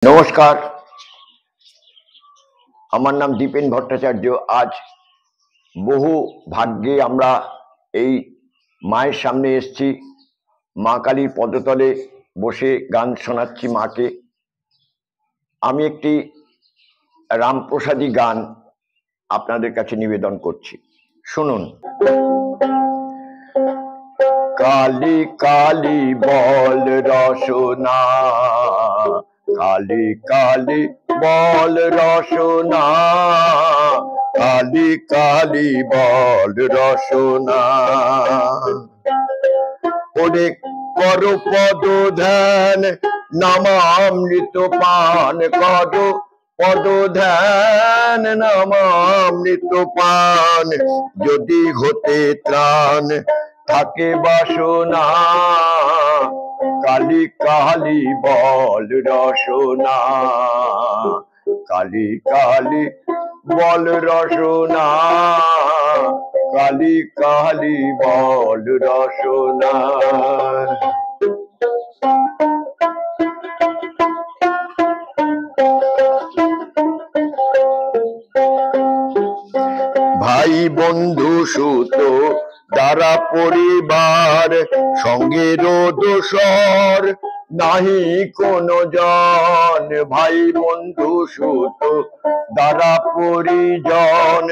নমস্কার, আমার নাম দীপেন ভট্টাচার্য। আজ বহু ভাগ্যে আমরা এই মায়ের সামনে এসেছি। মা কালীর পদতলে বসে গান শোনাচ্ছি মাকে। আমি একটি রামপ্রসাদী গান আপনাদের কাছে নিবেদন করছি, শুনুন। কালী কালী বল রসনা, কালী কালী বল রসনা, কালী কালী বল রসনা। ওরে কর পদ ধ্যান নামামৃত পান, কর পদ ধ্যান নামামৃত পান। যদি হতে ত্রাণ থাকে বাসনা, কালী কালী বল রসনা, কালী কালী বল রসনা, কালী কালী বল রসনা। ভাই বন্ধু সুত দ্বারা পরিবার, সঙ্গের দোসর নাহি কোনো জন। ভাই বন্ধু সুত দ্বারা পরিজন,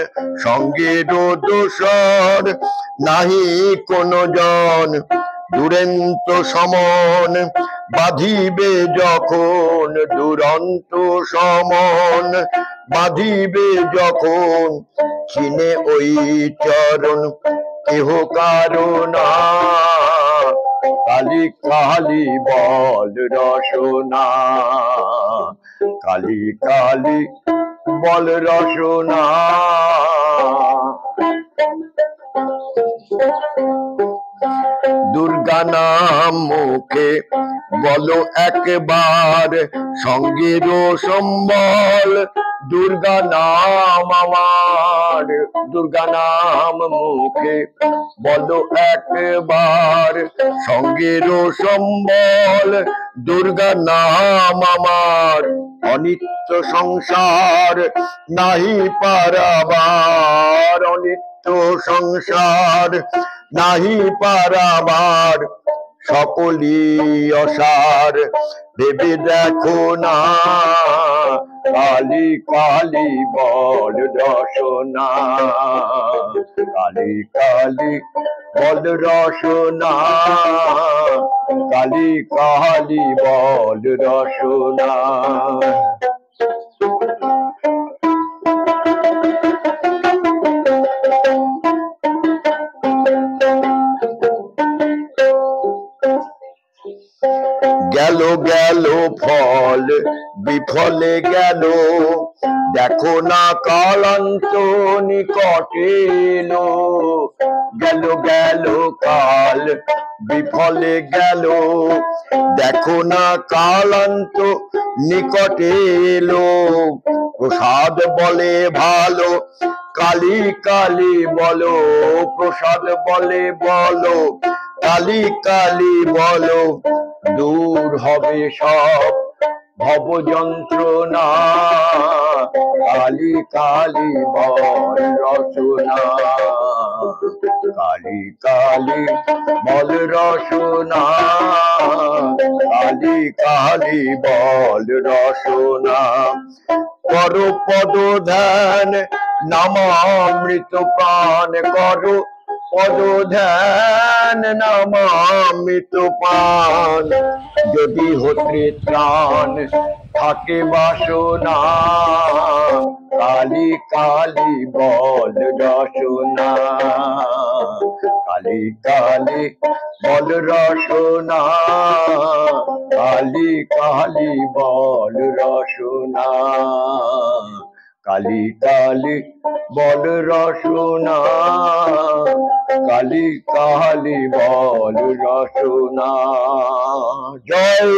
সঙ্গের দোসর নাহি কোনো জন। দুরন্ত সমন বাঁধিবে যখন, দুরন্ত সমন বাঁধিবে যখন। চিনে ওই চরণ কেহ কারণা, কালী কালী বল রসনা, কালী কালী বল রসনা। দুর্গা নাম মুখে বলো একবার, সঙ্গের সম্বল দুর্গা নাম আমার। দুর্গা নাম মুখে বলো একবার, সঙ্গের সম্বল দুর্গা নাম আমার। অনিত্য সংসার নাহি পারাবার, অনিত্য সংসার নাহি পারাবার। সকলি অসার ভেবে দেখো না, কালী কালী বল রসনা, কালী কালী বল রসনা, কালী কালী বল রসনা। গেল গেল ফল বিফলে গেল, দেখো না কালান্ত নিকটে এলো। গেল গেল কাল বিফলে গেল, দেখো না কালান্ত নিকটে এলো। প্রসাদ বলে ভালো, কালী কালী বলো, প্রসাদ বলে বলো, কালী কালী বলো। দূর হবে সব ভব যন্ত্রণা, কালী কালী বল রসনা, কালী কালী বল রসনা, কালী কালী বল রসনা। কর পদ ধ্যান নামামৃত প্রাণ, কর পদ ধ্যান নামামৃত পান। যদি হতে ত্রাণ থাকে বাসনা, কালী কালী বল রসনা, কালী কালী বল রসনা, কালী কালী বল রসনা, কালী কালী বল রসনা, কালী কালী বল রসনা। জয়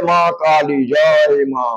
মা কালী, জয় মা।